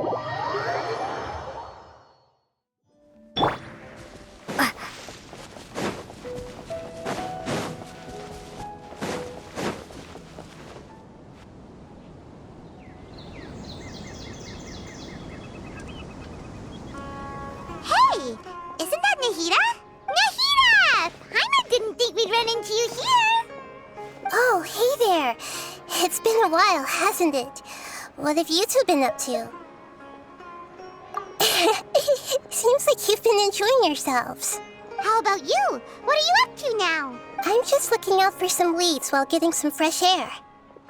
Hey! Isn't that Nahida? Nahida! Paimon didn't think we'd run into you here! Oh, hey there. It's been a while, hasn't it? What have you two been up to? Seems like you've been enjoying yourselves. How about you? What are you up to now? I'm just looking out for some leads while getting some fresh air.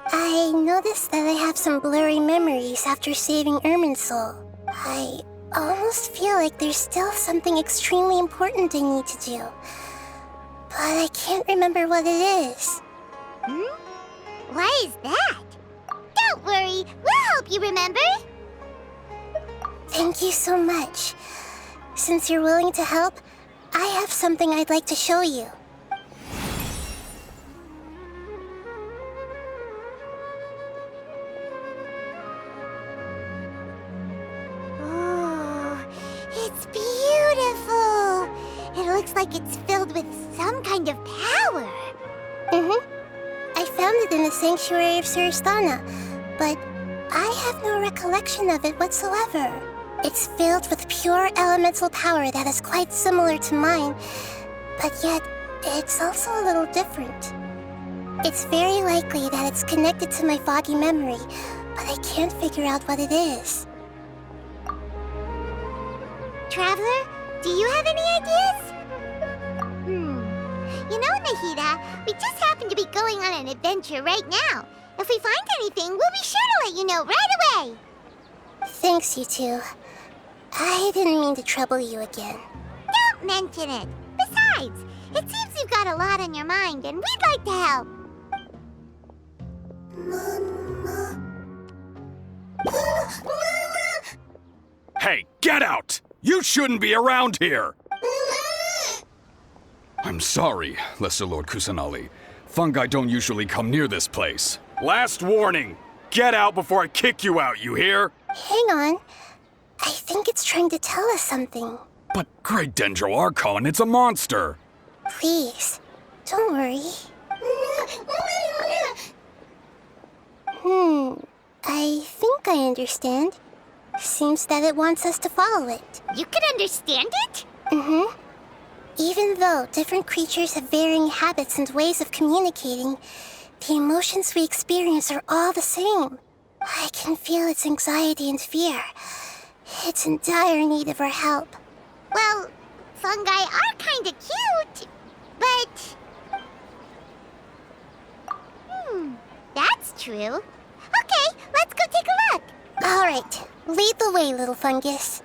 I noticed that I have some blurry memories after saving Irminsul. I almost feel like there's still something extremely important I need to do. But I can't remember what it is. Why is that? Don't worry, we'll help you remember. Thank you so much. Since you're willing to help, I have something I'd like to show you. Oh, it's beautiful. It looks like it's filled with some kind of power. I found it in the sanctuary of Suristana, but I have no recollection of it whatsoever. It's filled with pure elemental power that is quite similar to mine, but yet it's also a little different. It's very likely that it's connected to my foggy memory, but I can't figure out what it is. Traveler, do you have any ideas? You know, Nahida, we just happen to be going on an adventure right now. If we find anything, we'll be sure to let you know right away. Thanks, you two. I didn't mean to trouble you again. Don't mention it. Besides, it seems you've got a lot on your mind, and we'd like to help. Hey, get out! You shouldn't be around here! I'm sorry, Lesser Lord Kusanali. Fungi don't usually come near this place. Last warning! Get out before I kick you out, you hear? Hang on. I think it's trying to tell us something. But Great Dendro Archon, it's a monster! Please, don't worry. I think I understand. Seems that it wants us to follow it. You can understand it? Even though different creatures have varying habits and ways of communicating, the emotions we experience are all the same. I can feel its anxiety and fear. It's in dire need of our help. Well, fungi are kinda cute, but... that's true. Okay, let's go take a look. All right, lead the way, little fungus.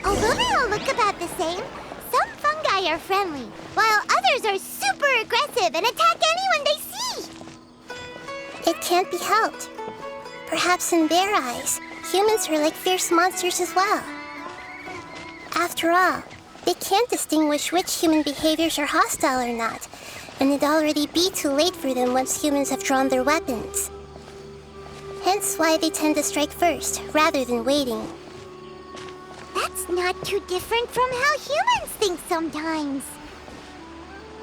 Although they all look about the same, some fungi are friendly, while others are super aggressive and attack anyone they see. It can't be helped. Perhaps in their eyes, humans are like fierce monsters as well. After all, they can't distinguish which human behaviors are hostile or not, and it'd already be too late for them once humans have drawn their weapons. Hence why they tend to strike first, rather than waiting. That's not too different from how humans think sometimes.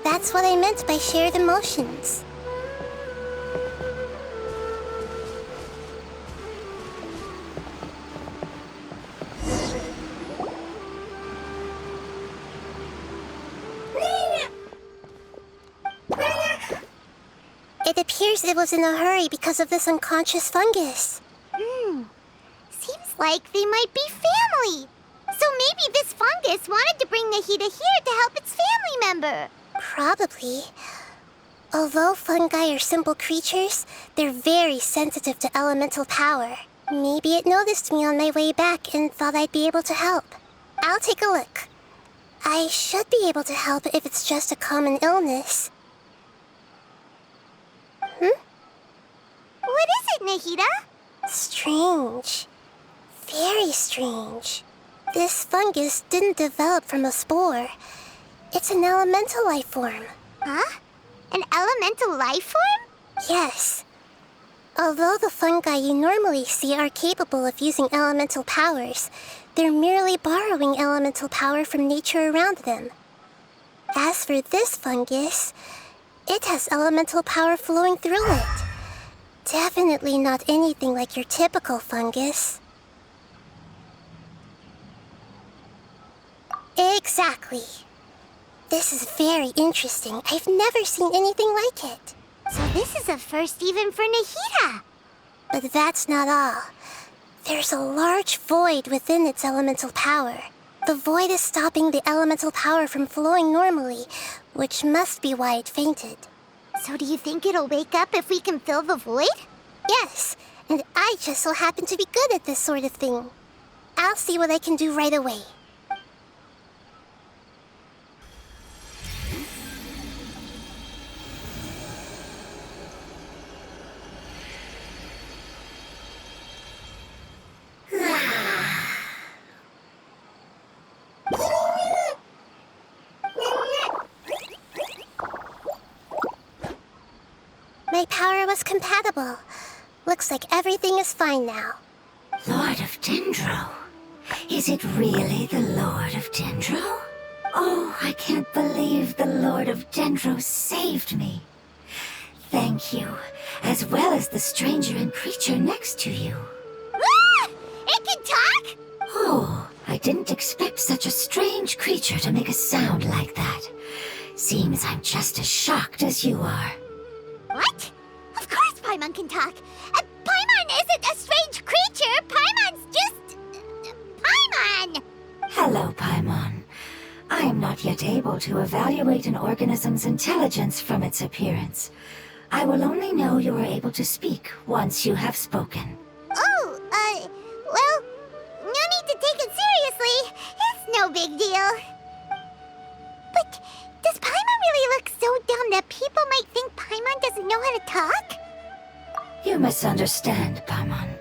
That's what I meant by shared emotions. It appears it was in a hurry because of this unconscious fungus. Seems like they might be family. So maybe this fungus wanted to bring Nahida here to help its family member. Probably. Although fungi are simple creatures, they're very sensitive to elemental power. Maybe it noticed me on my way back and thought I'd be able to help. I'll take a look. I should be able to help if it's just a common illness. What is it, Nahida? Strange. Very strange. This fungus didn't develop from a spore. It's an elemental life form. Huh? An elemental life form? Yes. Although the fungi you normally see are capable of using elemental powers, they're merely borrowing elemental power from nature around them. As for this fungus, it has elemental power flowing through it. Definitely not anything like your typical fungus. Exactly. This is very interesting. I've never seen anything like it. So this is a first even for Nahida. But that's not all. There's a large void within its elemental power. The void is stopping the elemental power from flowing normally, which must be why it fainted. So do you think it'll wake up if we can fill the void? Yes, and I just so happen to be good at this sort of thing. I'll see what I can do right away. My power was compatible. Looks like everything is fine now. Lord of Dendro? Is it really the Lord of Dendro? Oh, I can't believe the Lord of Dendro saved me. Thank you, as well as the stranger and creature next to you. Ah! It can talk? Oh, I didn't expect such a strange creature to make a sound like that. Seems I'm just as shocked as you are. What? Of course Paimon can talk. Paimon isn't a strange creature. Paimon's just... Paimon! Hello, Paimon. I am not yet able to evaluate an organism's intelligence from its appearance. I will only know you are able to speak once you have spoken. Oh, well, no need to take it seriously. It's no big deal. But does Paimon really look so dumb that people might think Paimon doesn't know how to talk? You misunderstand, Paimon.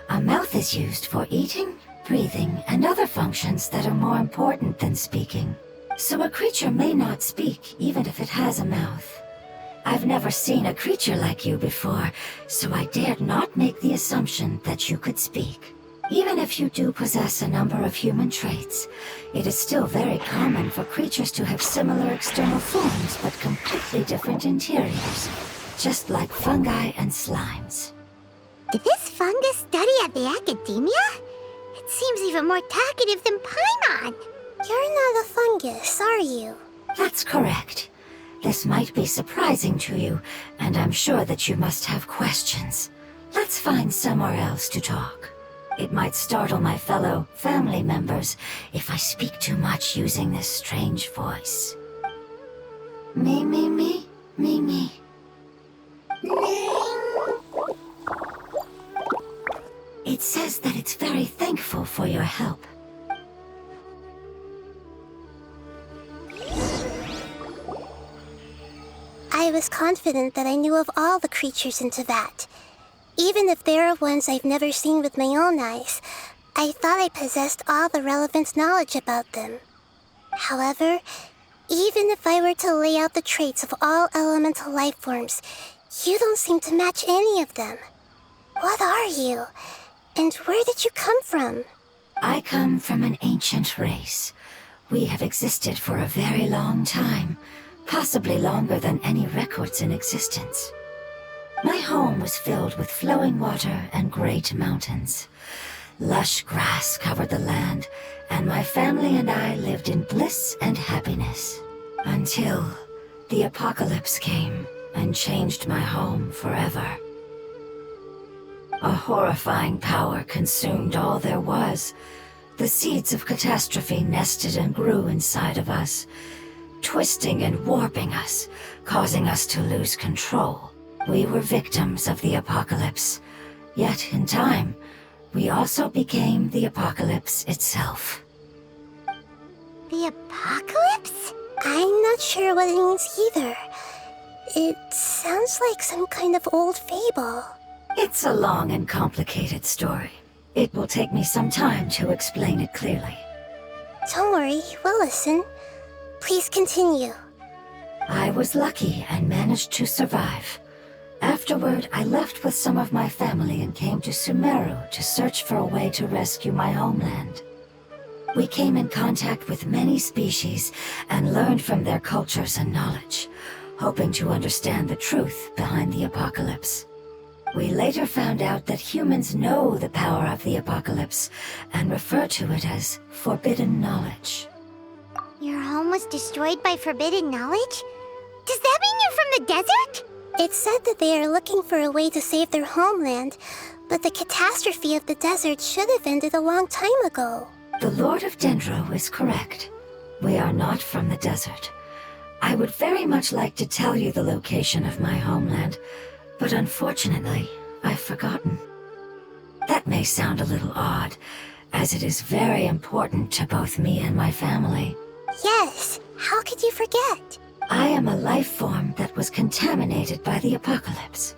A mouth is used for eating, breathing, and other functions that are more important than speaking. So a creature may not speak, even if it has a mouth. I've never seen a creature like you before, so I dared not make the assumption that you could speak. Even if you do possess a number of human traits, it is still very common for creatures to have similar external forms but completely different interiors, just like fungi and slimes. Did this fungus study at the academia? It seems even more talkative than Paimon. You're not a fungus, are you? That's correct. This might be surprising to you, and I'm sure that you must have questions. Let's find somewhere else to talk. It might startle my fellow family members if I speak too much using this strange voice. Me, me, me, me, me. It says that it's very thankful for your help. I was confident that I knew of all the creatures in Teyvat. Even if there are ones I've never seen with my own eyes, I thought I possessed all the relevant knowledge about them. However, even if I were to lay out the traits of all elemental life forms, you don't seem to match any of them. What are you? And where did you come from? I come from an ancient race. We have existed for a very long time, possibly longer than any records in existence. My home was filled with flowing water and great mountains. Lush grass covered the land, and my family and I lived in bliss and happiness. Until the apocalypse came and changed my home forever. A horrifying power consumed all there was. The seeds of catastrophe nested and grew inside of us, twisting and warping us, causing us to lose control. We were victims of the apocalypse, yet in time, we also became the apocalypse itself. The apocalypse? I'm not sure what it means either. It sounds like some kind of old fable. It's a long and complicated story. It will take me some time to explain it clearly. Don't worry, we'll listen. Please continue. I was lucky and managed to survive. Afterward, I left with some of my family and came to Sumeru to search for a way to rescue my homeland. We came in contact with many species and learned from their cultures and knowledge, hoping to understand the truth behind the apocalypse. We later found out that humans know the power of the apocalypse and refer to it as forbidden knowledge. Your home was destroyed by forbidden knowledge? Does that mean you're from the desert? It said that they are looking for a way to save their homeland, but the catastrophe of the desert should have ended a long time ago. The Lord of Dendro is correct. We are not from the desert. I would very much like to tell you the location of my homeland, but unfortunately, I've forgotten. That may sound a little odd, as it is very important to both me and my family. Yes, how could you forget? I am a life form that was contaminated by the apocalypse.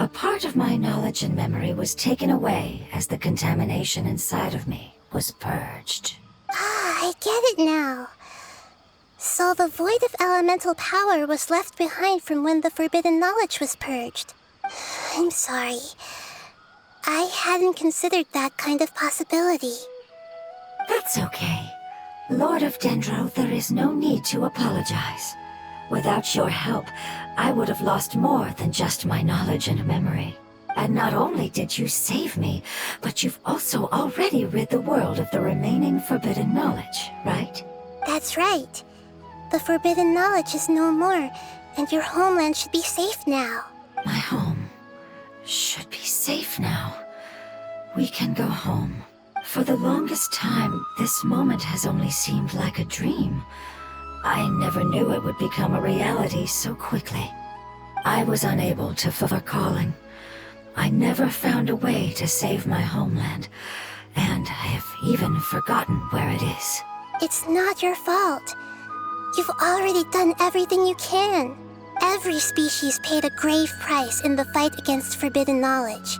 A part of my knowledge and memory was taken away as the contamination inside of me was purged. Ah, I get it now. So the void of elemental power was left behind from when the forbidden knowledge was purged. I'm sorry. I hadn't considered that kind of possibility. That's okay. Lord of Dendro, there is no need to apologize. Without your help, I would have lost more than just my knowledge and memory. And not only did you save me, but you've also already rid the world of the remaining forbidden knowledge, right? That's right. The forbidden knowledge is no more, and your homeland should be safe now. My home should be safe now. We can go home. For the longest time, this moment has only seemed like a dream. I never knew it would become a reality so quickly. I was unable to fulfill our calling. I never found a way to save my homeland, and I have even forgotten where it is. It's not your fault. You've already done everything you can. Every species paid a grave price in the fight against forbidden knowledge.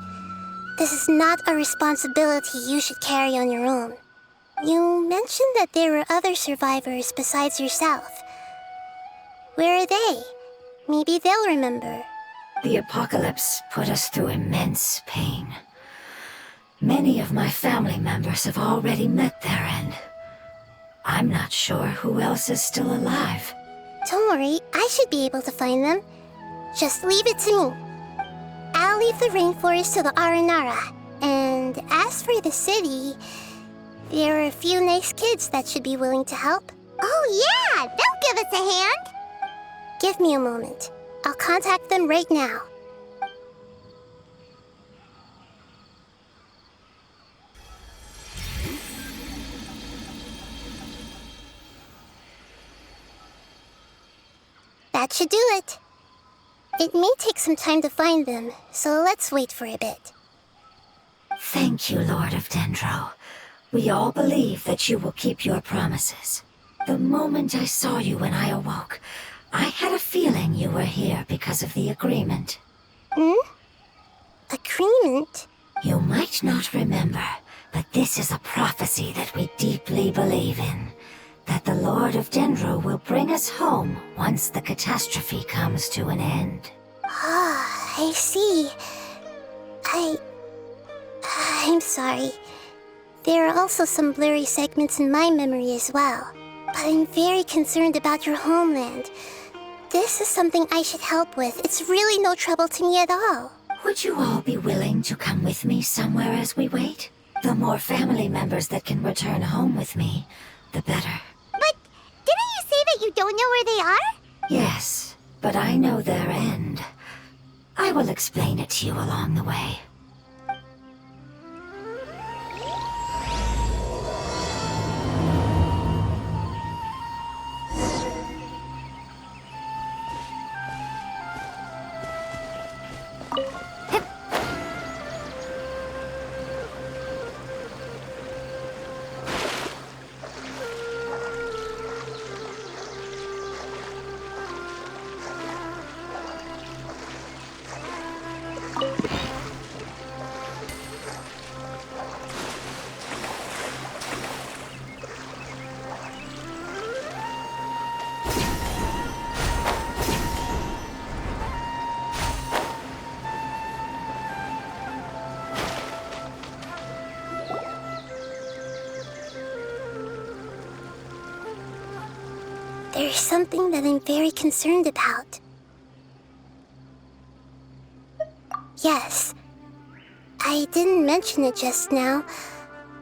This is not a responsibility you should carry on your own. You mentioned that there were other survivors besides yourself. Where are they? Maybe they'll remember. The apocalypse put us through immense pain. Many of my family members have already met their end. I'm not sure who else is still alive. Don't worry, I should be able to find them. Just leave it to me. I'll leave the rainforest to the Aranara. And as for the city, there are a few nice kids that should be willing to help. Oh yeah, they'll give us a hand. Give me a moment. I'll contact them right now. That should do it. It may take some time to find them, so let's wait for a bit. Thank you, Lord of Dendro. We all believe that you will keep your promises. The moment I saw you when I awoke, I had a feeling you were here because of the agreement. Agreement? You might not remember, but this is a prophecy that we deeply believe in. That the Lord of Dendro will bring us home once the catastrophe comes to an end. Ah, I see. I'm sorry. There are also some blurry segments in my memory as well. But I'm very concerned about your homeland. This is something I should help with. It's really no trouble to me at all. Would you all be willing to come with me somewhere as we wait? The more family members that can return home with me, the better. But didn't you say that you don't know where they are? Yes, but I know their end. I will explain it to you along the way. there's something that I'm very concerned about. Yes, I didn't mention it just now,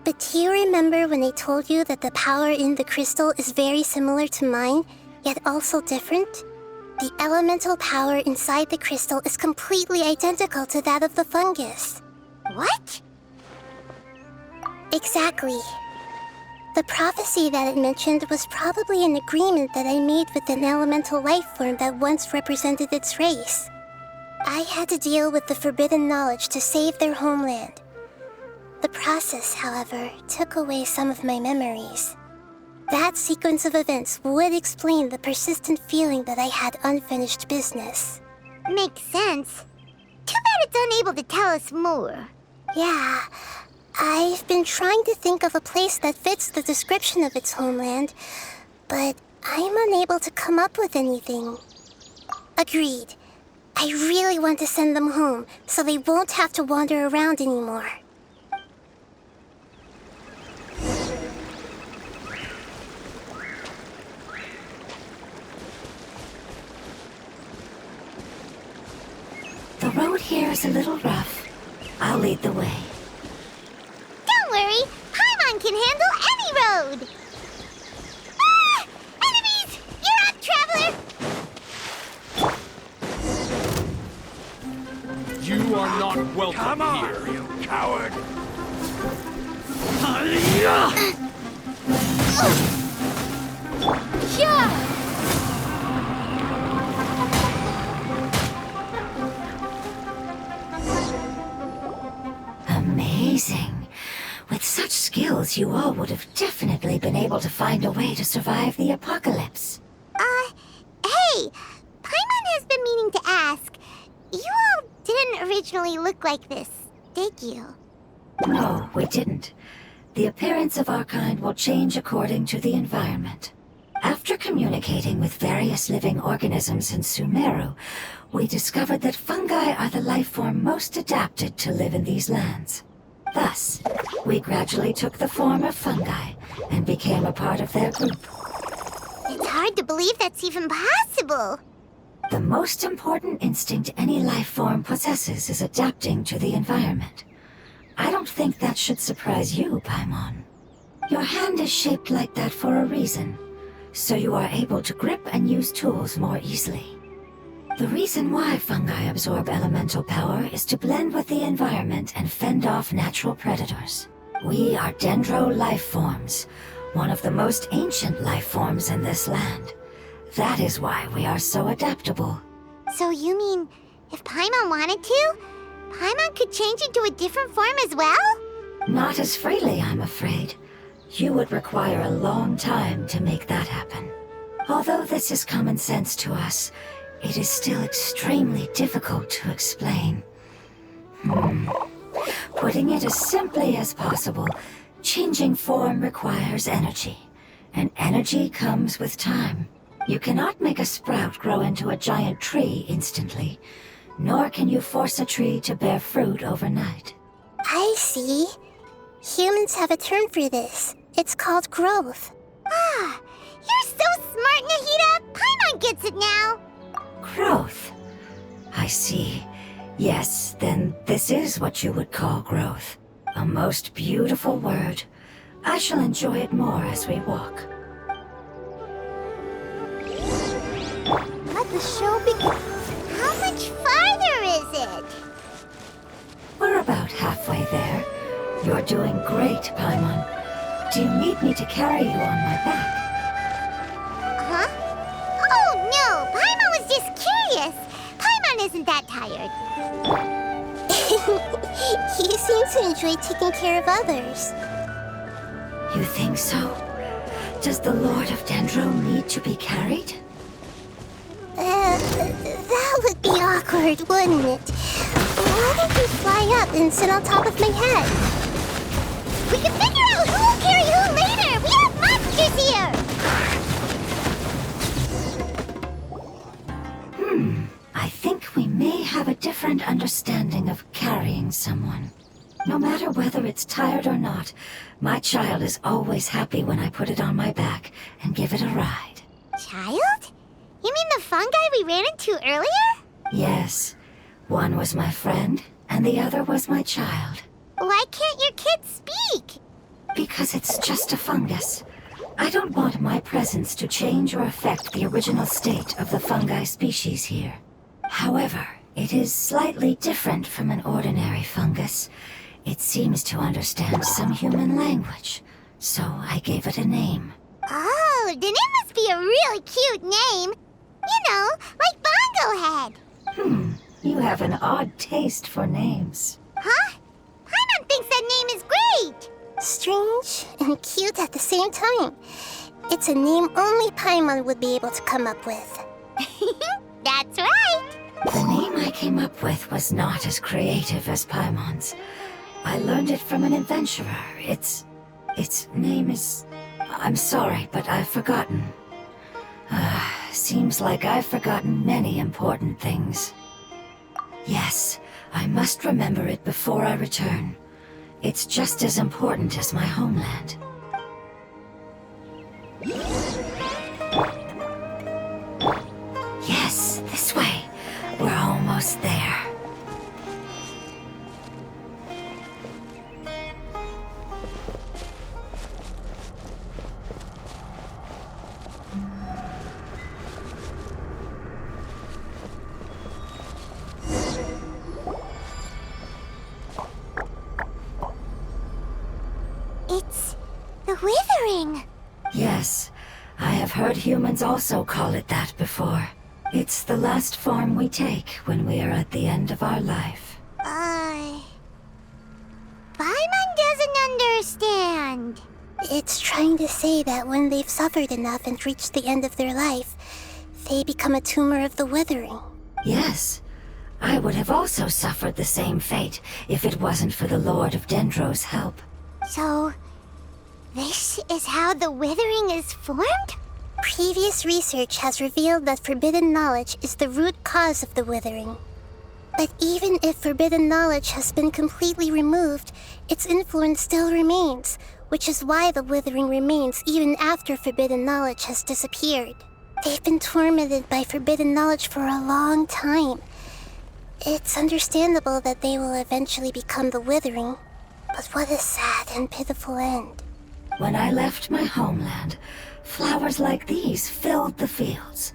but do you remember when I told you that the power in the crystal is very similar to mine, yet also different? The elemental power inside the crystal is completely identical to that of the fungus. What? Exactly. The prophecy that it mentioned was probably an agreement that I made with an elemental life form that once represented its race. I had to deal with the forbidden knowledge to save their homeland. The process, however, took away some of my memories. That sequence of events would explain the persistent feeling that I had unfinished business. Makes sense. Too bad it's unable to tell us more. Yeah, I've been trying to think of a place that fits the description of its homeland, but I'm unable to come up with anything. Agreed. I really want to send them home, so they won't have to wander around anymore. The road here is a little rough. I'll lead the way. Don't worry, Paimon can handle any road! Ah! Enemies! You're up, traveler! You are not welcome here, you coward! Yeah! Amazing. With such skills, you all would have definitely been able to find a way to survive the apocalypse. Hey! Paimon has been meaning to ask. You all didn't originally look like this, did you? No, we didn't. The appearance of our kind will change according to the environment. After communicating with various living organisms in Sumeru, we discovered that fungi are the life form most adapted to live in these lands. Thus, we gradually took the form of fungi and became a part of their group. It's hard to believe that's even possible. The most important instinct any life form possesses is adapting to the environment. I don't think that should surprise you, Paimon. Your hand is shaped like that for a reason, so you are able to grip and use tools more easily. The reason why fungi absorb elemental power is to blend with the environment and fend off natural predators. We are dendro life forms, one of the most ancient life forms in this land. That is why we are so adaptable. So you mean, if Paimon wanted to, Paimon could change into a different form as well? Not as freely, I'm afraid. You would require a long time to make that happen. Although this is common sense to us, it is still extremely difficult to explain. Putting it as simply as possible, changing form requires energy, and energy comes with time. You cannot make a sprout grow into a giant tree instantly, nor can you force a tree to bear fruit overnight. I see. Humans have a term for this. It's called growth. Ah, you're so smart, Nahida! Paimon gets it now! Growth. I see. Yes, then this is what you would call growth. A most beautiful word. I shall enjoy it more as we walk. Let the show begin. How much farther is it? We're about halfway there. You're doing great, Paimon. Do you need me to carry you on my back? Huh? Oh no, Paimon was just curious. Paimon isn't that tired. You seem to enjoy taking care of others. You think so? Does the Lord of Dendro need to be carried? That would be awkward, wouldn't it? Why don't you fly up and sit on top of my head? We can figure out who will carry who later! We have monsters here! I think we may have a different understanding of carrying someone. No matter whether it's tired or not, my child is always happy when I put it on my back and give it a ride. Child? You mean the fungi we ran into earlier? Yes. One was my friend, and the other was my child. Why can't your kid speak? Because it's just a fungus. I don't want my presence to change or affect the original state of the fungi species here. However, it is slightly different from an ordinary fungus. It seems to understand some human language, so I gave it a name. Oh, then it must be a really cute name. You know, like Bongo Head. You have an odd taste for names. Huh? Paimon thinks that name is great. Strange and cute at the same time. It's a name only Paimon would be able to come up with. That's right. The name I came up with was not as creative as Paimon's. I learned it from an adventurer. Its name is... I'm sorry, but I've forgotten. Seems like I've forgotten many important things. Yes, I must remember it before I return. It's just as important as my homeland. Yes, this way. We're almost there. It's the Withering. Yes, I have heard humans also call it that before. It's the last form we take when we are at the end of our life. Paimon doesn't understand. It's trying to say that when they've suffered enough and reached the end of their life, they become a tumor of the Withering. Yes, I would have also suffered the same fate if it wasn't for the Lord of Dendro's help. So, this is how the Withering is formed? Previous research has revealed that forbidden knowledge is the root cause of the Withering. But even if forbidden knowledge has been completely removed, its influence still remains, which is why the Withering remains even after forbidden knowledge has disappeared. They've been tormented by forbidden knowledge for a long time. It's understandable that they will eventually become the Withering, but what a sad and pitiful end. When I left my homeland, flowers like these filled the fields.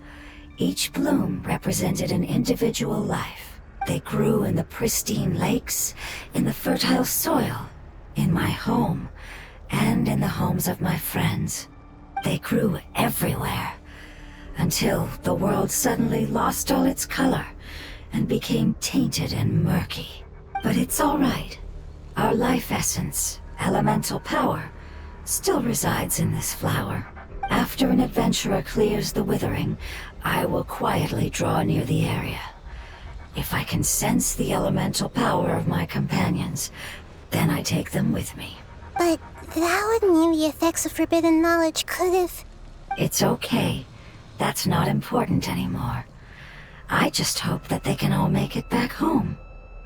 Each bloom represented an individual life. They grew in the pristine lakes, in the fertile soil, in my home, and in the homes of my friends. They grew everywhere, until the world suddenly lost all its color and became tainted and murky. But it's all right. Our life essence, elemental power, still resides in this flower. After an adventurer clears the Withering, I will quietly draw near the area. If I can sense the elemental power of my companions, then I take them with me. But that would mean the effects of forbidden knowledge could have... It's okay. That's not important anymore. I just hope that they can all make it back home.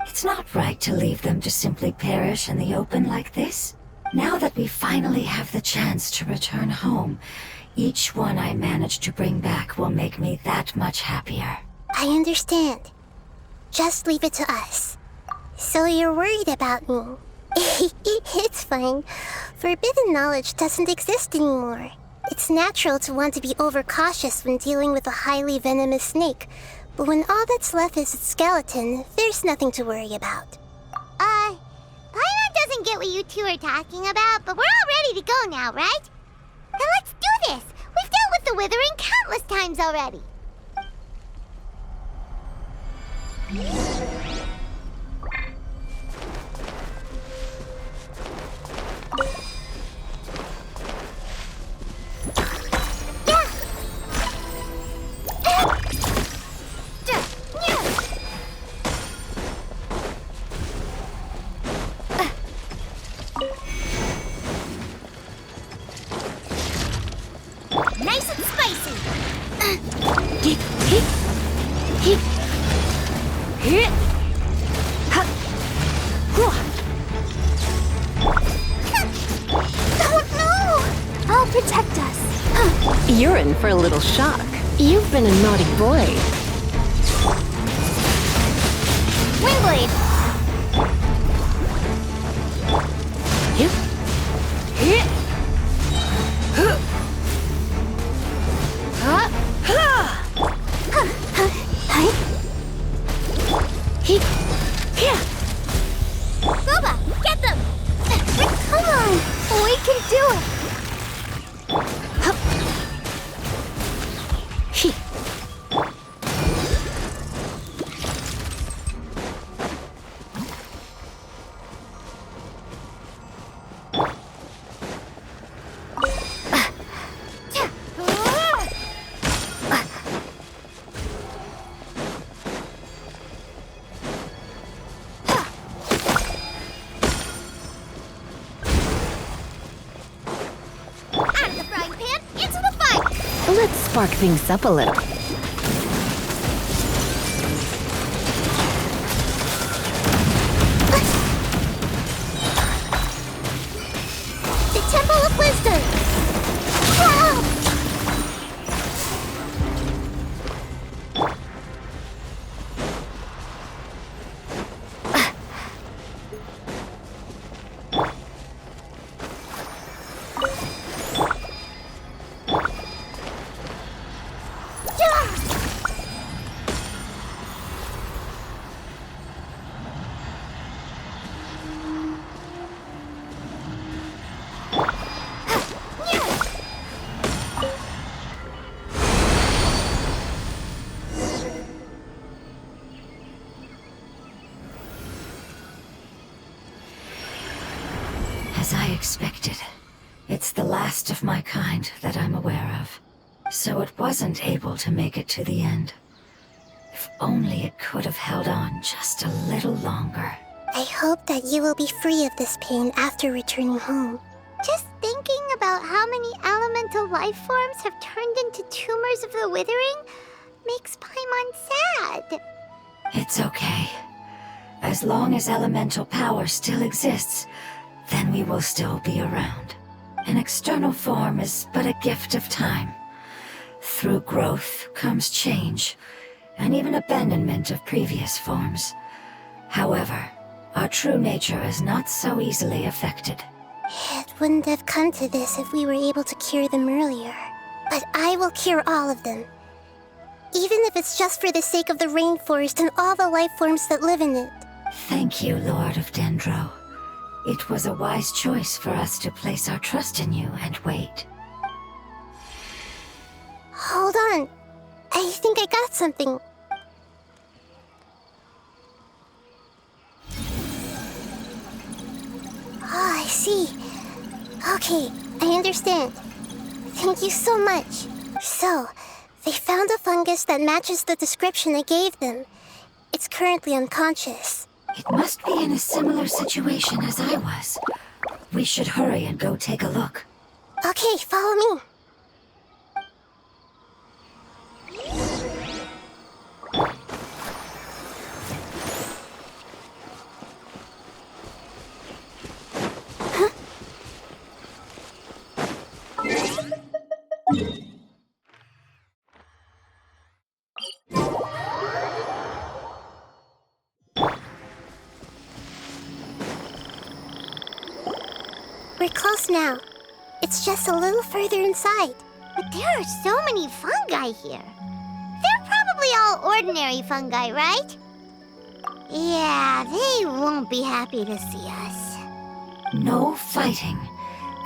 It's not right to leave them to simply perish in the open like this. Now that we finally have the chance to return home, each one I manage to bring back will make me that much happier. I understand. Just leave it to us. So you're worried about me. It's fine. Forbidden knowledge doesn't exist anymore. It's natural to want to be overcautious when dealing with a highly venomous snake, but when all that's left is its skeleton, there's nothing to worry about. Paimon doesn't get what you two are talking about, but we're all ready to go now, right? Then let's do this! We've dealt with the Withering countless times already! Nice and spicy! You're in for a little shock. You've been a naughty boy. Wingblade! You? Boba, get them! Come on! We can do it! Out of the frying pan, into the fight! Let's spark things up a little. The Temple of Wisdom! Whoa! As I expected, it's the last of my kind that I'm aware of. So it wasn't able to make it to the end. If only it could have held on just a little longer. I hope that you will be free of this pain after returning home. Just thinking about how many elemental life forms have turned into tumors of the withering makes Paimon sad. It's okay. As long as elemental power still exists, then we will still be around. An external form is but a gift of time. Through growth comes change, and even abandonment of previous forms. However, our true nature is not so easily affected. It wouldn't have come to this if we were able to cure them earlier. But I will cure all of them. Even if it's just for the sake of the rainforest and all the life forms that live in it. Thank you, Lord of Dendro. It was a wise choice for us to place our trust in you and wait. Hold on. I think I got something. Oh, I see. Okay, I understand. Thank you so much. So, they found a fungus that matches the description I gave them. It's currently unconscious. It must be in a similar situation as I was. We should hurry and go take a look. Okay, follow me. We're close now. It's just a little further inside. But there are so many fungi here. They're probably all ordinary fungi, right? Yeah, they won't be happy to see us. No fighting.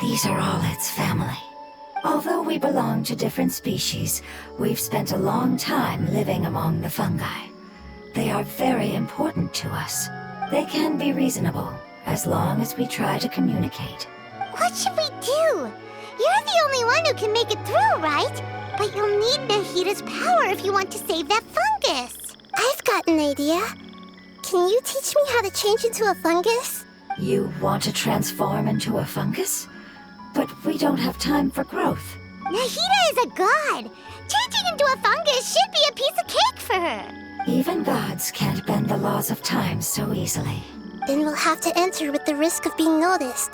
These are all its family. Although we belong to different species, we've spent a long time living among the fungi. They are very important to us. They can be reasonable, as long as we try to communicate. What should we do? You're the only one who can make it through, right? But you'll need Nahida's power if you want to save that fungus. I've got an idea. Can you teach me how to change into a fungus? You want to transform into a fungus? But we don't have time for growth. Nahida is a god. Changing into a fungus should be a piece of cake for her. Even gods can't bend the laws of time so easily. Then we'll have to enter with the risk of being noticed.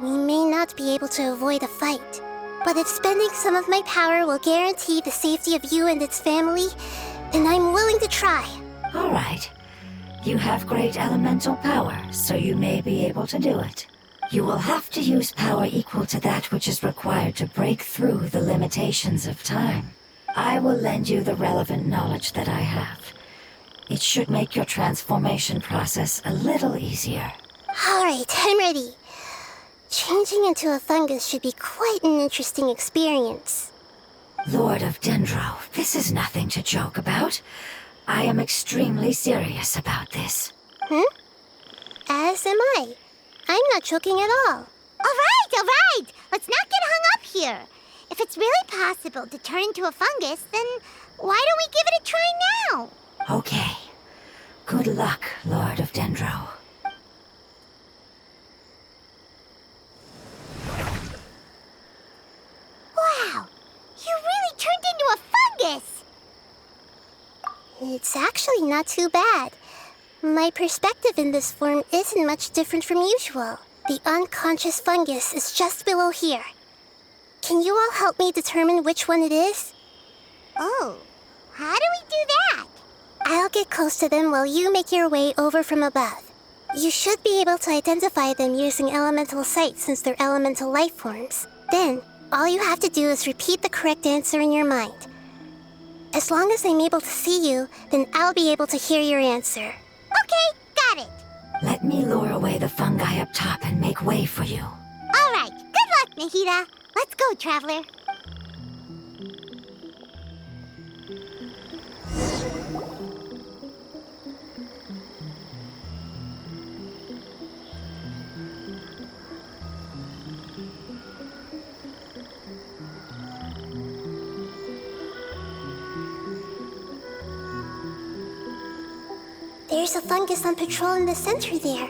We may not be able to avoid a fight. But if spending some of my power will guarantee the safety of you and its family, then I'm willing to try. All right. You have great elemental power, so you may be able to do it. You will have to use power equal to that which is required to break through the limitations of time. I will lend you the relevant knowledge that I have. It should make your transformation process a little easier. Alright, I'm ready. Changing into a fungus should be quite an interesting experience. Lord of Dendro, this is nothing to joke about. I am extremely serious about this. As am I. I'm not joking at all. All right! Let's not get hung up here. If it's really possible to turn into a fungus, then why don't we give it a try now? Okay. Good luck, Lord of Dendro. Wow! You really turned into a fungus! It's actually not too bad. My perspective in this form isn't much different from usual. The unconscious fungus is just below here. Can you all help me determine which one it is? Oh, how do we do that? I'll get close to them while you make your way over from above. You should be able to identify them using elemental sight since they're elemental life forms. Then, all you have to do is repeat the correct answer in your mind. As long as I'm able to see you, then I'll be able to hear your answer. Okay, got it. Let me lure away the fungi up top and make way for you. All right, good luck, Nahida. Let's go, Traveler. There's a fungus on patrol in the center there.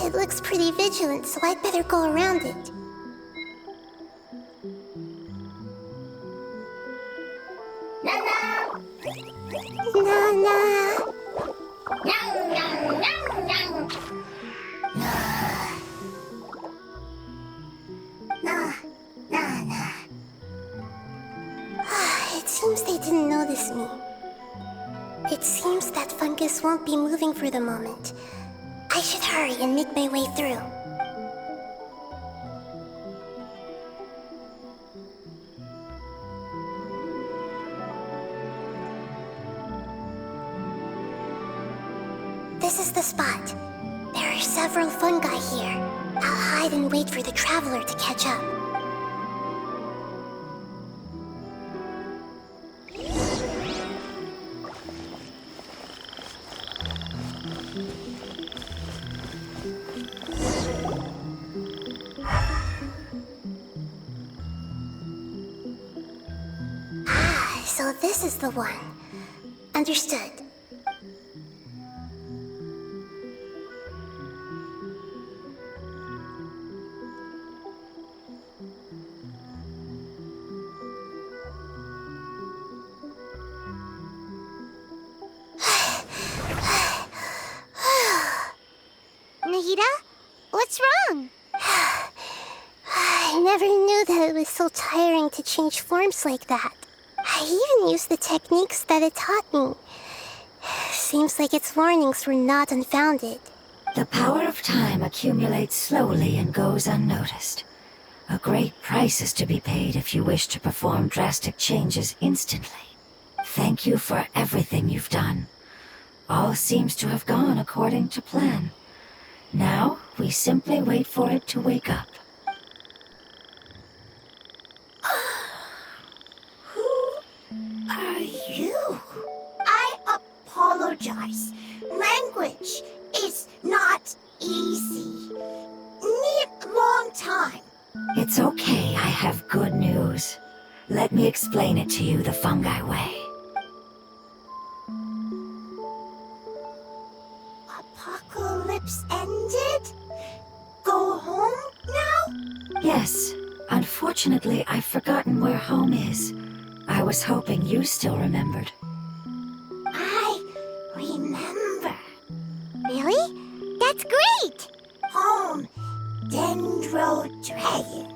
It looks pretty vigilant, so I'd better go around it. Nana! It seems they didn't notice me. It seems that fungus won't be moving for the moment. I should hurry and make my way through. This is the spot. There are several fungi here. I'll hide and wait for the traveler to catch up. So this is the one. Understood. Nahida, what's wrong? I never knew that it was so tiring to change forms like that. I even used the techniques that it taught me. Seems like its warnings were not unfounded. The power of time accumulates slowly and goes unnoticed. A great price is to be paid if you wish to perform drastic changes instantly. Thank you for everything you've done. All seems to have gone according to plan. Now, we simply wait for it to wake up. Are you? I apologize. Language is not easy. Need long time. It's okay, I have good news. Let me explain it to you the fungi way. Apocalypse ended? Go home now? Yes, unfortunately I've forgotten where home is. I was hoping you still remembered. I remember. Really? That's great! Home, Dendro Dragon.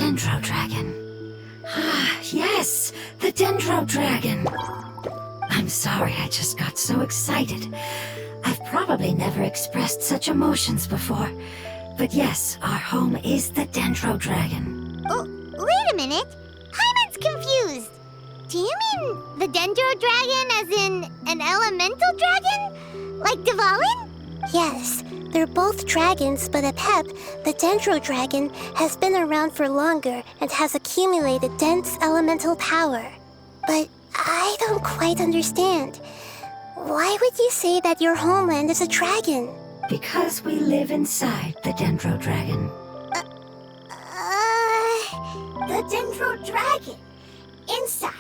Dendro Dragon. Ah, yes, the Dendro Dragon. I'm sorry, I just got so excited. I've probably never expressed such emotions before. But yes, our home is the Dendro Dragon. Oh, wait a minute. Paimon's confused. Do you mean the Dendro Dragon as in an elemental dragon? Like Dvalin? Yes, they're both dragons, but Apep, the Dendro Dragon, has been around for longer and has accumulated dense elemental power. But I don't quite understand. Why would you say that your homeland is a dragon? Because we live inside the Dendro Dragon. The Dendro Dragon. Inside.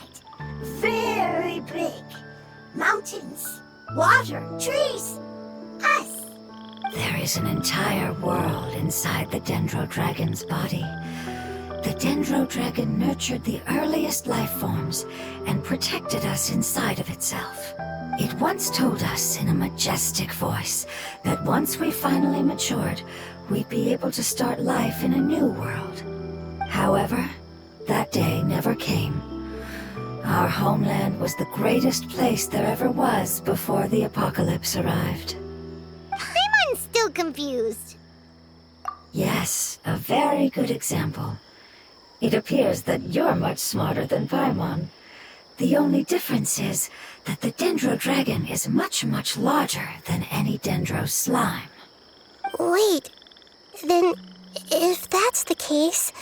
Very big. Mountains, water, trees. Us. There is an entire world inside the Dendro Dragon's body. The Dendro Dragon nurtured the earliest life forms and protected us inside of itself. It once told us in a majestic voice that once we finally matured, we'd be able to start life in a new world. However, that day never came. Our homeland was the greatest place there ever was before the apocalypse arrived. Paimon's still confused. Yes, a very good example. It appears that you're much smarter than Paimon. The only difference is that the Dendro Dragon is much, much larger than any Dendro slime. Wait, then if that's the case,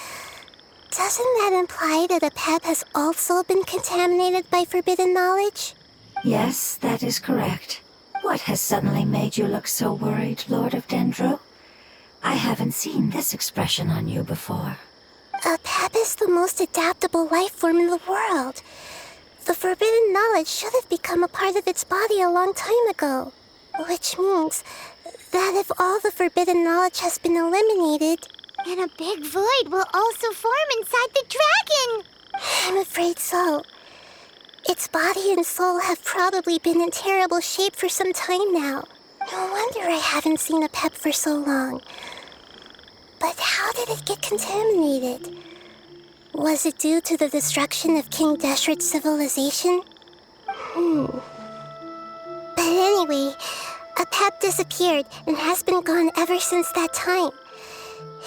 doesn't that imply that Apep has also been contaminated by forbidden knowledge? Yes, that is correct. What has suddenly made you look so worried, Lord of Dendro? I haven't seen this expression on you before. Apep is the most adaptable life form in the world. The forbidden knowledge should have become a part of its body a long time ago. Which means that if all the forbidden knowledge has been eliminated, then a big void will also form inside the dragon. I'm afraid so. Its body and soul have probably been in terrible shape for some time now. No wonder I haven't seen Apep for so long. But how did it get contaminated? Was it due to the destruction of King Deshret's civilization? But anyway, Apep disappeared and has been gone ever since that time.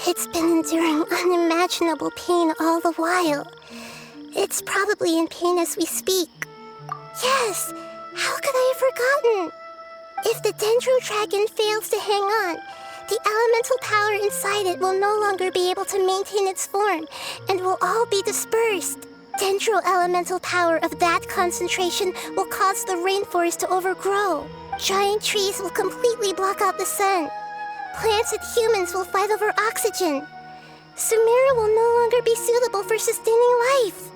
It's been enduring unimaginable pain all the while. It's probably in pain as we speak. Yes, how could I have forgotten? If the Dendro Dragon fails to hang on, the elemental power inside it will no longer be able to maintain its form and will all be dispersed. Dendro elemental power of that concentration will cause the rainforest to overgrow. Giant trees will completely block out the sun. Plants and humans will fight over oxygen. Sumeru will no longer be suitable for sustaining life.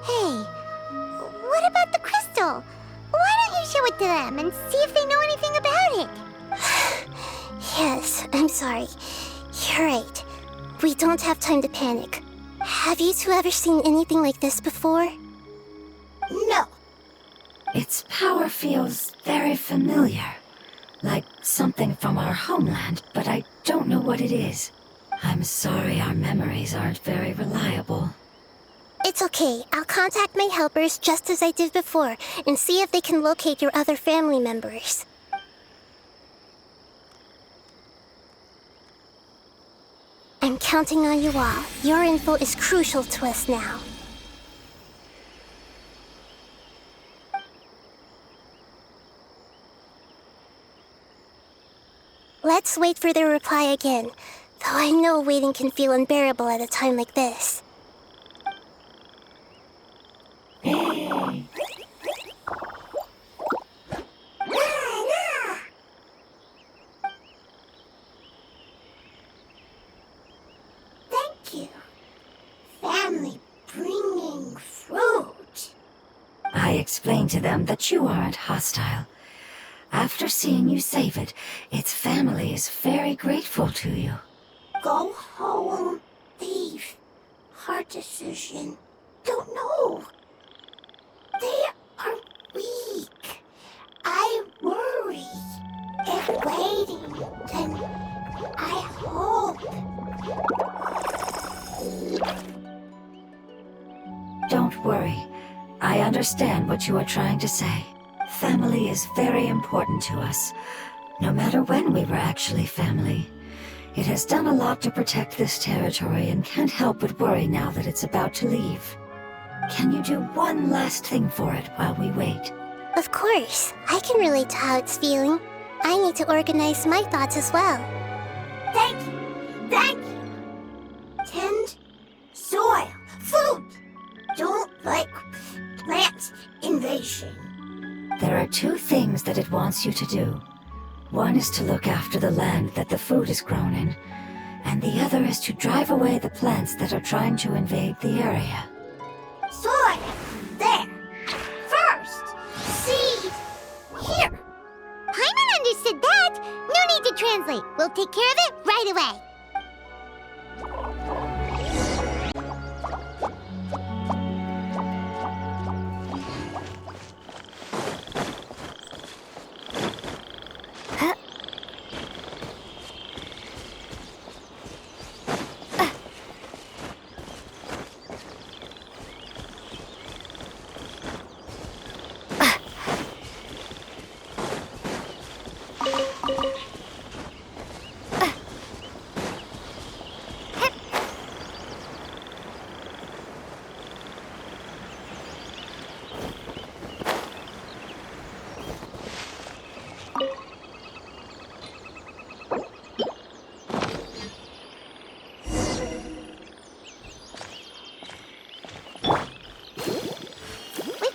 Hey, what about the crystal? Why don't you show it to them and see if they know anything about it? Yes, I'm sorry. You're right. We don't have time to panic. Have you two ever seen anything like this before? No. Its power feels very familiar. Like something from our homeland, but I don't know what it is. I'm sorry our memories aren't very reliable. It's okay. I'll contact my helpers just as I did before and see if they can locate your other family members. I'm counting on you all. Your info is crucial to us now. Let's wait for their reply again, though I know waiting can feel unbearable at a time like this. Thank you. Family bringing fruit. I explained to them that you aren't hostile. After seeing you save it, its family is very grateful to you. Go home. Leave. Hard decision. Don't know. They are weak. I worry. If waiting, then I hope. Don't worry. I understand what you are trying to say. Family is very important to us, no matter when we were actually family. It has done a lot to protect this territory and can't help but worry now that it's about to leave. Can you do one last thing for it while we wait? Of course, I can relate to how it's feeling. I need to organize my thoughts as well. Thank you. Thank you. Tend soil. Food. Don't like plant invasion. There are two things that it wants you to do. One is to look after the land that the food is grown in, and the other is to drive away the plants that are trying to invade the area. Soil. There. First. Seed. Here. Paimon understood that. No need to translate. We'll take care of it right away.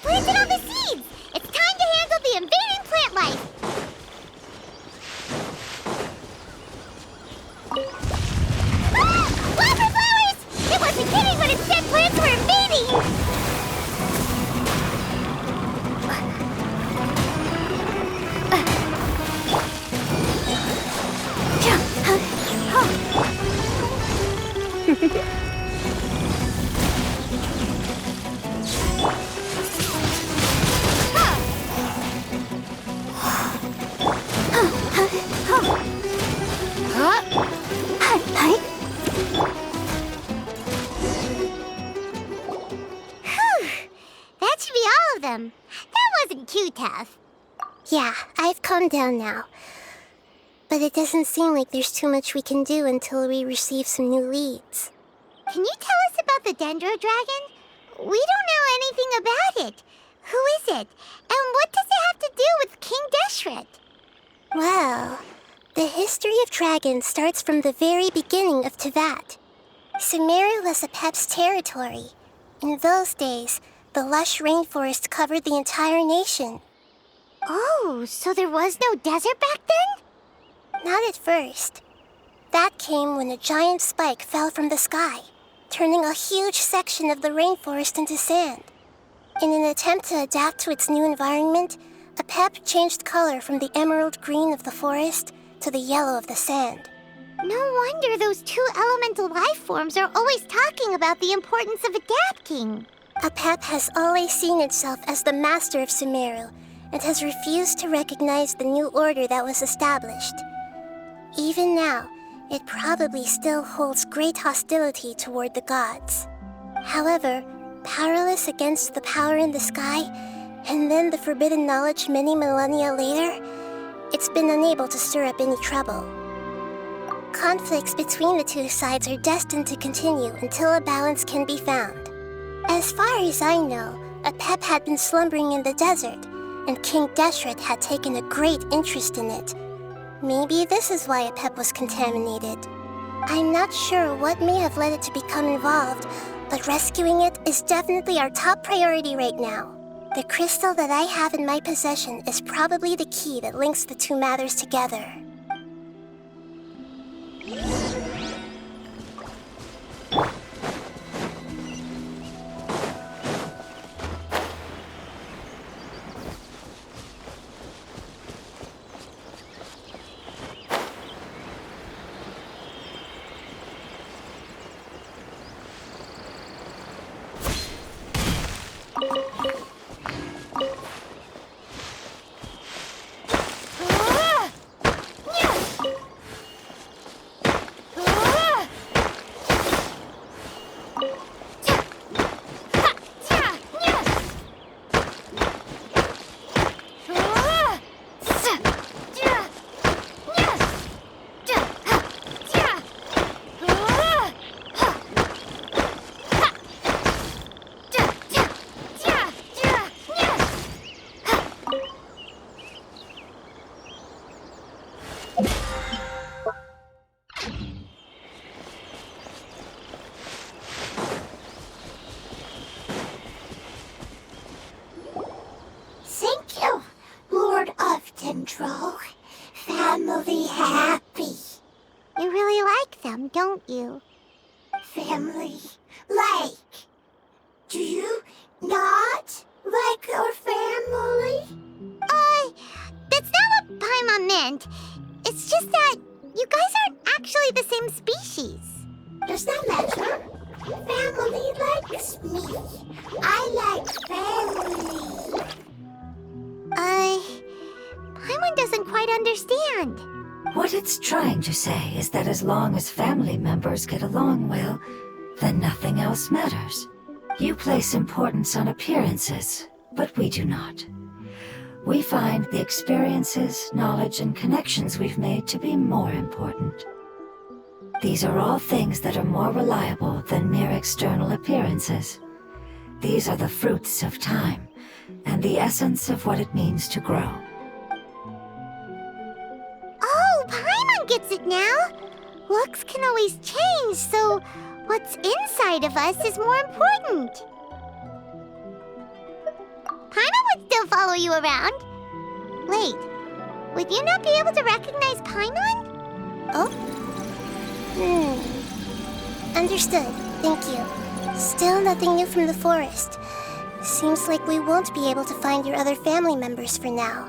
Planted all the seeds! It's time to handle the invading plant life! Ah! Wildflowers! It wasn't kidding when it said plants were invading! That should be all of them. That wasn't too tough. Yeah, I've calmed down now. But it doesn't seem like there's too much we can do until we receive some new leads. Can you tell us about the Dendro Dragon? We don't know anything about it. Who is it? And what does it have to do with King Deshret? Well, the history of dragons starts from the very beginning of Teyvat. Sumeru was Apep's territory. In those days, the lush rainforest covered the entire nation. Oh, so there was no desert back then? Not at first. That came when a giant spike fell from the sky, turning a huge section of the rainforest into sand. In an attempt to adapt to its new environment, Apep changed color from the emerald green of the forest to the yellow of the sand. No wonder those two elemental life forms are always talking about the importance of adapting. Apep has always seen itself as the master of Sumeru and has refused to recognize the new order that was established. Even now, it probably still holds great hostility toward the gods. However, powerless against the power in the sky, and then the forbidden knowledge many millennia later, it's been unable to stir up any trouble. Conflicts between the two sides are destined to continue until a balance can be found. As far as I know, Apep had been slumbering in the desert, and King Deshret had taken a great interest in it. Maybe this is why Apep was contaminated. I'm not sure what may have led it to become involved, but rescuing it is definitely our top priority right now. The crystal that I have in my possession is probably the key that links the two matters together. really like them, don't you? Family. Like, do you not like your family? That's not what Paimon meant. It's just that you guys aren't actually the same species. Does that matter? Family likes me. I like family. Paimon doesn't quite understand. What it's trying to say is that as long as family members get along well, then nothing else matters. You place importance on appearances, but we do not. We find the experiences, knowledge, and connections we've made to be more important. These are all things that are more reliable than mere external appearances. These are the fruits of time, and the essence of what it means to grow. Oh, Paimon gets it now. Looks can always change, so what's inside of us is more important. Paimon would still follow you around. Wait, would you not be able to recognize Paimon? Oh? Understood. Thank you. Still nothing new from the forest. Seems like we won't be able to find your other family members for now.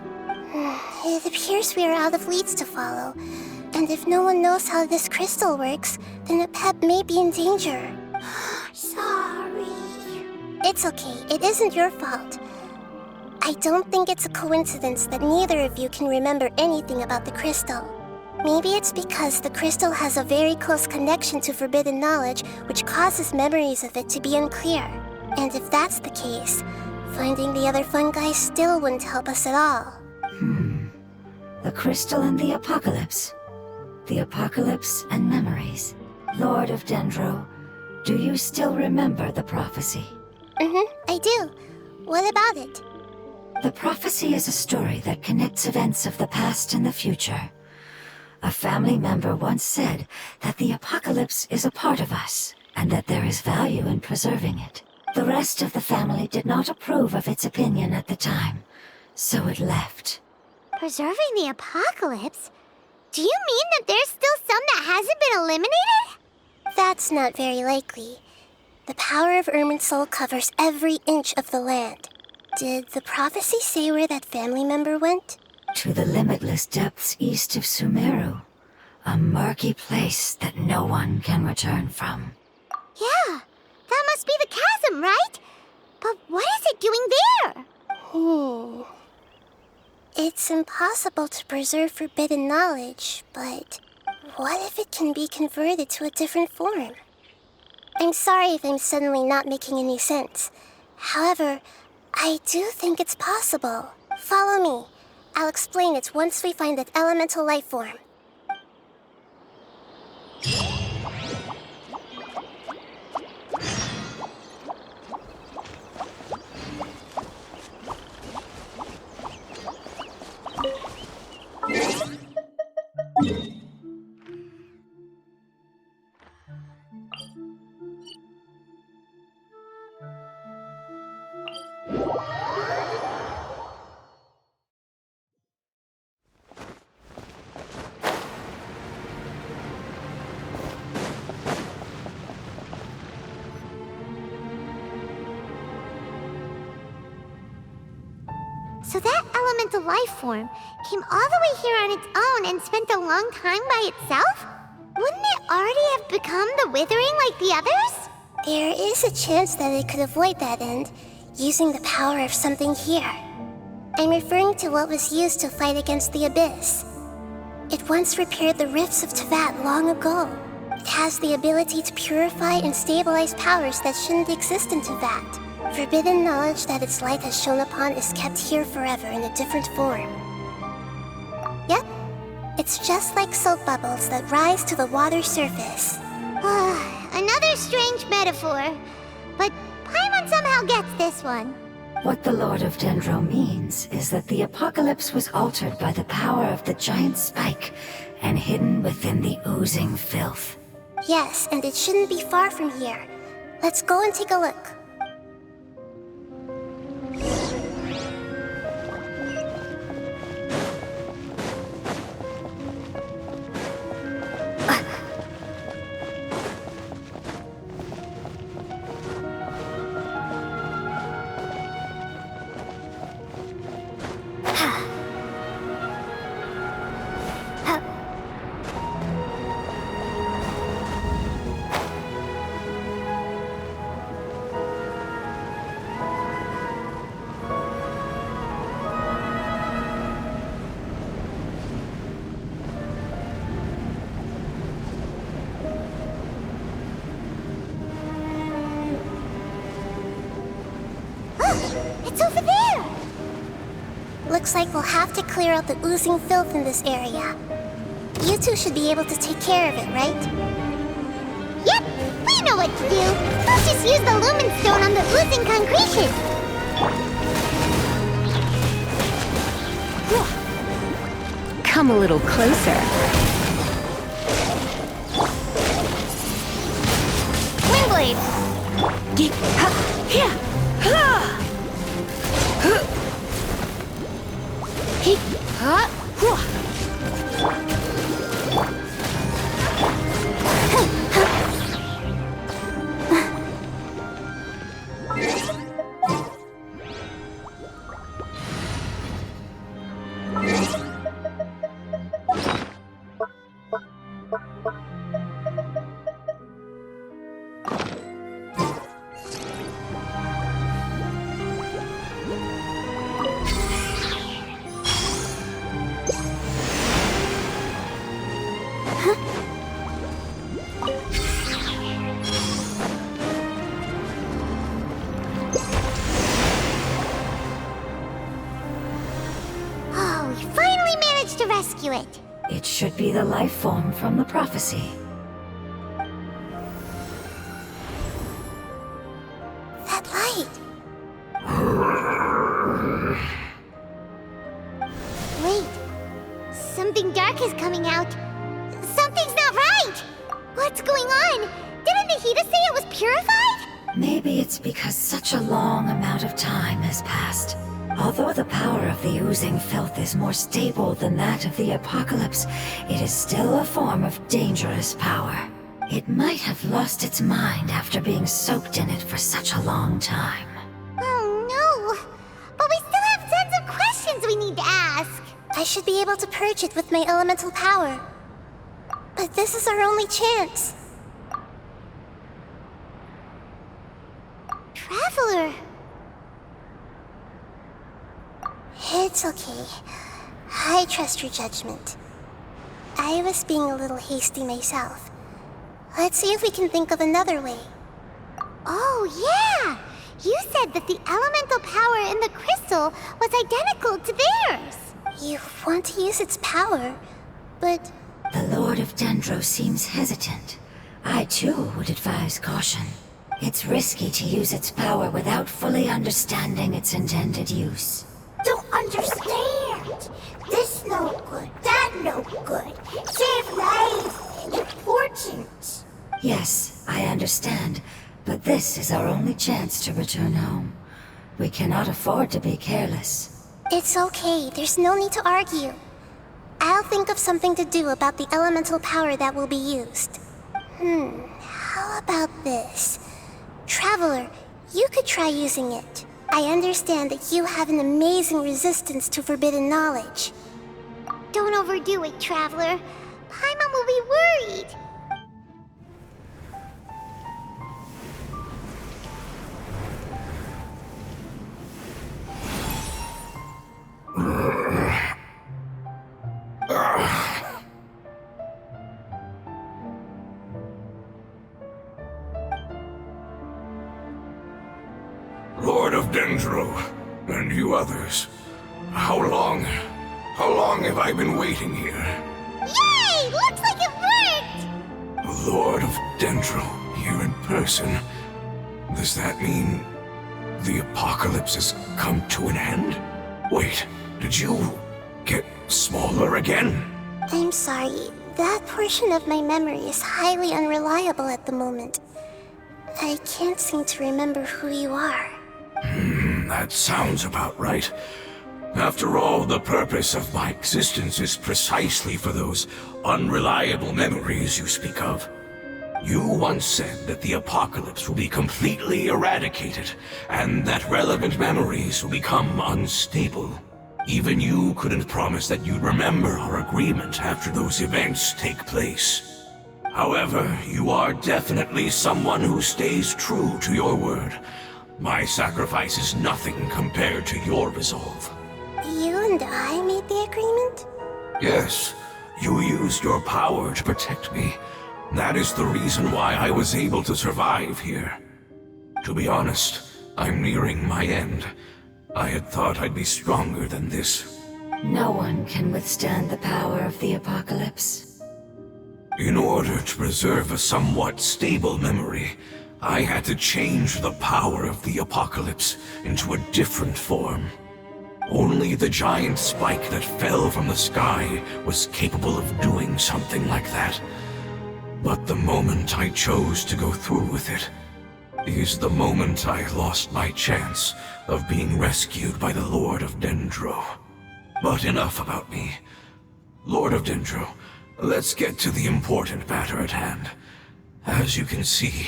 It appears we are out of leads to follow. And if no one knows how this crystal works, then the pet may be in danger. Sorry. It's okay. It isn't your fault. I don't think it's a coincidence that neither of you can remember anything about the crystal. Maybe it's because the crystal has a very close connection to forbidden knowledge, which causes memories of it to be unclear. And if that's the case, finding the other fungi still wouldn't help us at all. The crystal and the apocalypse. The apocalypse and memories. Lord of Dendro, do you still remember the prophecy? I do. What about it? The prophecy is a story that connects events of the past and the future. A family member once said that the apocalypse is a part of us, and that there is value in preserving it. The rest of the family did not approve of its opinion at the time, so it left. Preserving the apocalypse? Do you mean that there's still some that hasn't been eliminated? That's not very likely. The power of Irminsul covers every inch of the land. Did the prophecy say where that family member went? To the limitless depths east of Sumeru, a murky place that no one can return from. Yeah, that must be the chasm, right? But what is it doing there? It's impossible to preserve forbidden knowledge, but what if it can be converted to a different form? I'm sorry if I'm suddenly not making any sense. However, I do think it's possible. Follow me. I'll explain it once we find that elemental life form. So that elemental life form came all the way here on its own and spent a long time by itself? Wouldn't it already have become the Withering like the others? There is a chance that it could avoid that end, using the power of something here. I'm referring to what was used to fight against the Abyss. It once repaired the rifts of Tevat long ago. It has the ability to purify and stabilize powers that shouldn't exist in Tevat. Forbidden knowledge that its light has shone upon is kept here forever in a different form. Yep, it's just like soap bubbles that rise to the water's surface. Another strange metaphor. But Paimon somehow gets this one. What the Lord of Dendro means is that the apocalypse was altered by the power of the giant spike and hidden within the oozing filth. Yes, and it shouldn't be far from here. Let's go and take a look. What's over there? Looks like we'll have to clear out the oozing filth in this area. You two should be able to take care of it, right? Yep, we know what to do. We'll just use the Lumine stone on the oozing concretion. Come a little closer. Windblade. Oh, we finally managed to rescue it. It should be the life form from the prophecy. That light. Wait, something dark is coming out. Something's not right. What's going on? Didn't Nahida say it was purified? Maybe it's because such a long amount of time has passed. Although the power of the oozing filth is more stable than that of the apocalypse, it is still a form of dangerous power. It might have lost its mind after being soaked in it for such a long time. Oh no! But we still have tons of questions we need to ask. I should be able to purge it with my elemental power. But this is our only chance. Traveler. It's okay. I trust your judgment. I was being a little hasty myself. Let's see if we can think of another way. Oh yeah! You said that the elemental power in the crystal was identical to theirs. You want to use its power, but The Lord of Dendro seems hesitant. I too would advise caution. It's risky to use its power without fully understanding its intended use. Don't understand. This no good, that no good. Save lives. Important. Yes, I understand, but this is our only chance to return home. We cannot afford to be careless. it's okay. There's no need to argue. I'll think of something to do about the elemental power that will be used. How about this? Traveler, you could try using it. I understand that you have an amazing resistance to forbidden knowledge. Don't overdo it, Traveler. Paimon will be worried. Lord of Dendro, and you others. How long have I been waiting here? Yay! Looks like it worked! Lord of Dendro, here in person. Does that mean the apocalypse has come to an end? Wait, did you get smaller again? I'm sorry. That portion of my memory is highly unreliable at the moment. I can't seem to remember who you are. That sounds about right. After all, the purpose of my existence is precisely for those unreliable memories you speak of. You once said that the apocalypse will be completely eradicated, and that relevant memories will become unstable. Even you couldn't promise that you'd remember our agreement after those events take place. However, you are definitely someone who stays true to your word. My sacrifice is nothing compared to your resolve. You and I made the agreement? Yes, you used your power to protect me. That is the reason why I was able to survive here. To be honest, I'm nearing my end. I had thought I'd be stronger than this. No one can withstand the power of the apocalypse. In order to preserve a somewhat stable memory, I had to change the power of the apocalypse into a different form. Only the giant spike that fell from the sky was capable of doing something like that. But the moment I chose to go through with it is the moment I lost my chance of being rescued by the Lord of Dendro. But enough about me. Lord of Dendro, let's get to the important matter at hand. As you can see,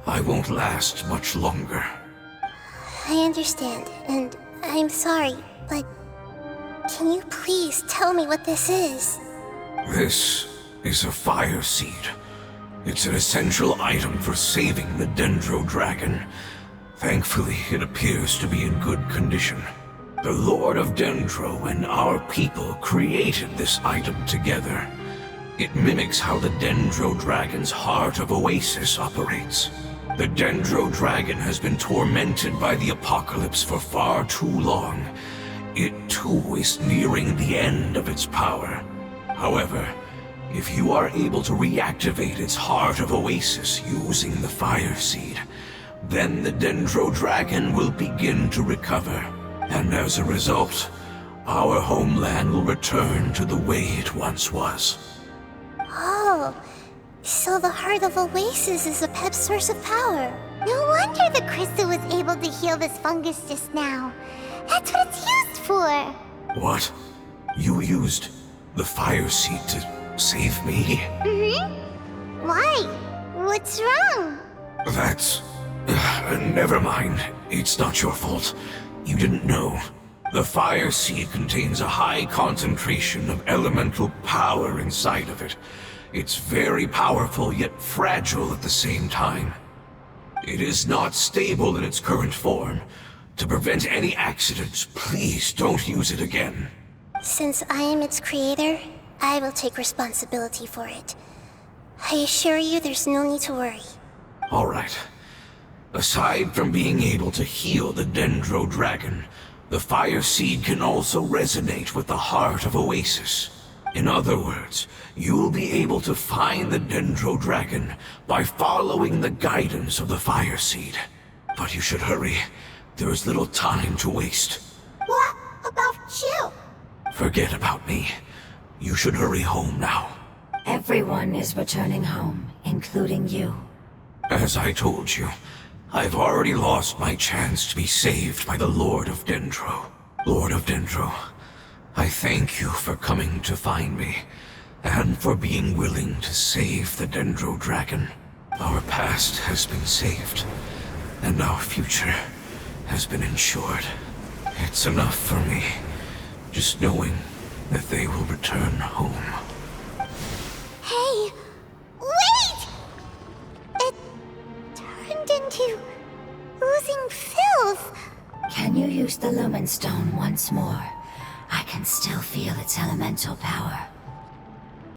I won't last much longer. I understand, and I'm sorry, but can you please tell me what this is? This is a fire seed. It's an essential item for saving the Dendro Dragon. Thankfully, it appears to be in good condition. The Lord of Dendro and our people created this item together. It mimics how the Dendro Dragon's Heart of Oasis operates. The Dendro Dragon has been tormented by the apocalypse for far too long. It too is nearing the end of its power. However, if you are able to reactivate its Heart of Oasis using the Fire Seed, then the Dendro Dragon will begin to recover. And as a result, our homeland will return to the way it once was. Oh, so the Heart of Oasis is a pep source of power. No wonder the crystal was able to heal this fungus just now. That's what it's used for. What? You used the Fire Seed to save me? Mm-hmm. Why? What's wrong? That's... never mind. It's not your fault. You didn't know. The Fire Seed contains a high concentration of elemental power inside of it. It's very powerful, yet fragile at the same time. It is not stable in its current form. To prevent any accidents, please don't use it again. Since I am its creator, I will take responsibility for it. I assure you there's no need to worry. All right. Aside from being able to heal the Dendro Dragon, the Fire Seed can also resonate with the Heart of Oasis. In other words, you'll be able to find the Dendro Dragon by following the guidance of the Fire Seed. But you should hurry. There is little time to waste. What about you? Forget about me. You should hurry home now. Everyone is returning home, including you. As I told you, I've already lost my chance to be saved by the Lord of Dendro. Lord of Dendro, I thank you for coming to find me, and for being willing to save the Dendro Dragon. Our past has been saved, and our future has been ensured. It's enough for me, just knowing that they will return home. Hey, wait! It turned into oozing filth. Can you use the Lumine Stone once more? I can still feel its elemental power.